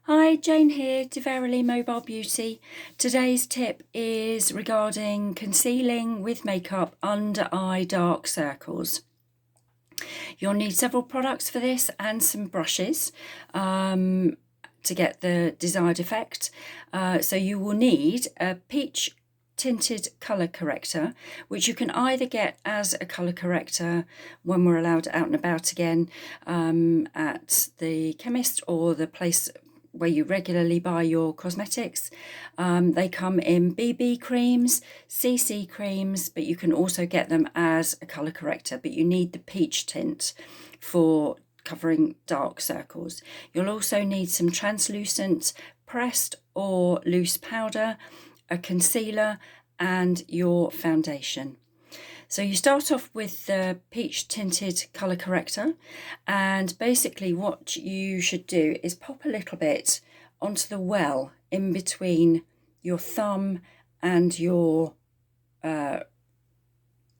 Hi, Jane here, Verily Mobile Beauty. Today's tip is regarding concealing with makeup under eye dark circles. You'll need several products for this and some brushes to get the desired effect. So you will need a peach tinted colour corrector, which you can either get as a colour corrector when we're allowed out and about again at the chemist or the place where you regularly buy your cosmetics. They come in BB creams, CC creams, but you can also get them as a colour corrector, but you need the peach tint for covering dark circles. You'll also need some translucent pressed or loose powder, a concealer, and your foundation. So you start off with the peach tinted colour corrector, and basically what you should do is pop a little bit onto the well in between your thumb and your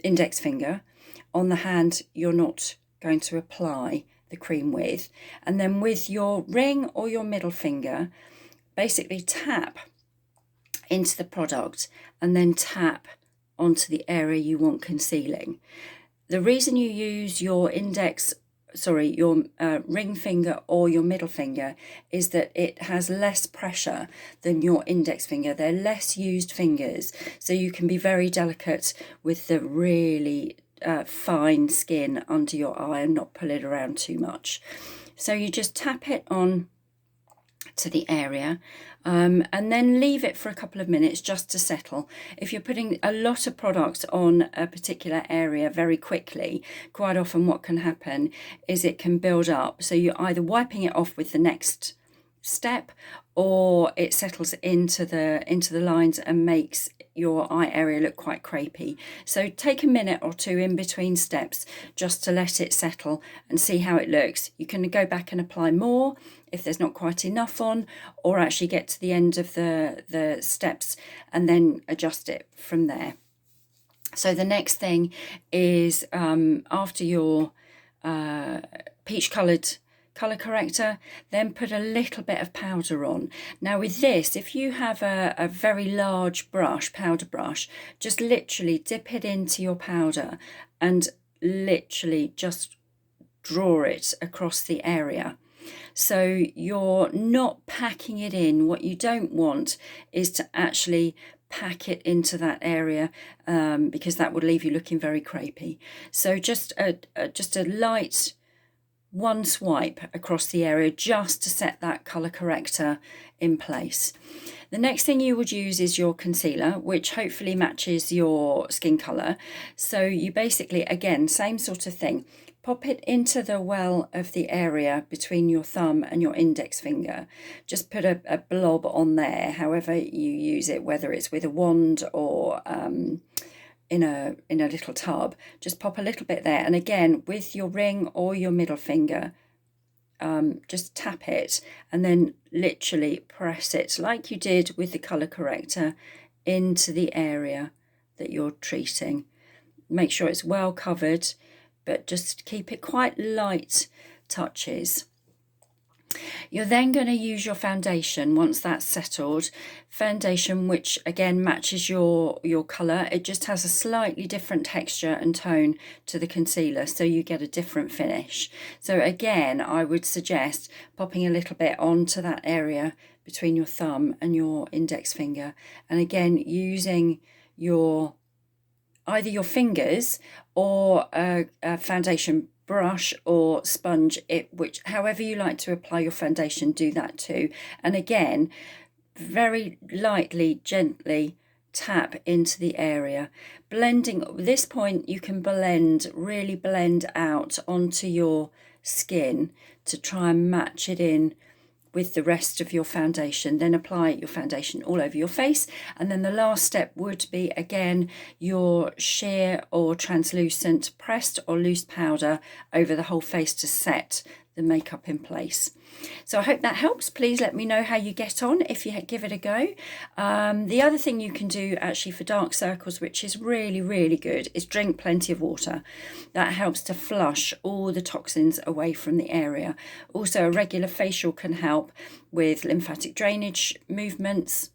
index finger on the hand you're not going to apply the cream with, and then with your ring or your middle finger basically tap into the product and then tap onto the area you want concealing. The reason you use your ring finger or your middle finger is that it has less pressure than your index finger. They're less used fingers, so you can be very delicate with the really fine skin under your eye and not pull it around too much. So you just tap it on to the area and then leave it for a couple of minutes just to settle. If you're putting a lot of products on a particular area very quickly, quite often what can happen is it can build up, so you're either wiping it off with the next step or it settles into the lines and makes your eye area look quite crepey. So take a minute or two in between steps just to let it settle and see how it looks. You can go back and apply more if there's not quite enough on, or actually get to the end of the steps and then adjust it from there. So the next thing is after your peach coloured colour corrector, then put a little bit of powder on. Now with this, if you have a very large brush, powder brush, just literally dip it into your powder and literally just draw it across the area. So you're not packing it in. What you don't want is to actually pack it into that area because that would leave you looking very crepey. So just a light one swipe across the area just to set that colour corrector in place. The next thing you would use is your concealer, which hopefully matches your skin colour. So you basically, again, same sort of thing, pop it into the well of the area between your thumb and your index finger. Just put a blob on there, however you use it, whether it's with a wand or in a little tub. Just pop a little bit there, and again with your ring or your middle finger just tap it and then literally press it like you did with the colour corrector into the area that you're treating. Make sure it's well covered, but just keep it quite light touches. You're then going to use your foundation once that's settled. Foundation which again matches your colour. It just has a slightly different texture and tone to the concealer, so you get a different finish. So again, I would suggest popping a little bit onto that area between your thumb and your index finger, and again using either your fingers or a foundation brush or sponge, however you like to apply your foundation, do that too. And again, very lightly, gently tap into the area. Blending, at this point you can really blend out onto your skin to try and match it in with the rest of your foundation. Then apply your foundation all over your face, and then the last step would be again your sheer or translucent pressed or loose powder over the whole face to set the makeup in place. So I hope that helps. Please let me know how you get on if you give it a go. The other thing you can do actually for dark circles, which is really, really good, is drink plenty of water. That helps to flush all the toxins away from the area. Also, a regular facial can help with lymphatic drainage movements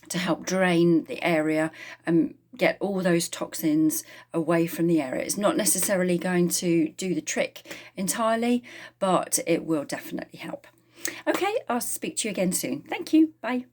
to help drain the area and get all those toxins away from the area. It's not necessarily going to do the trick entirely, but it will definitely help. Okay, I'll speak to you again soon. Thank you. Bye.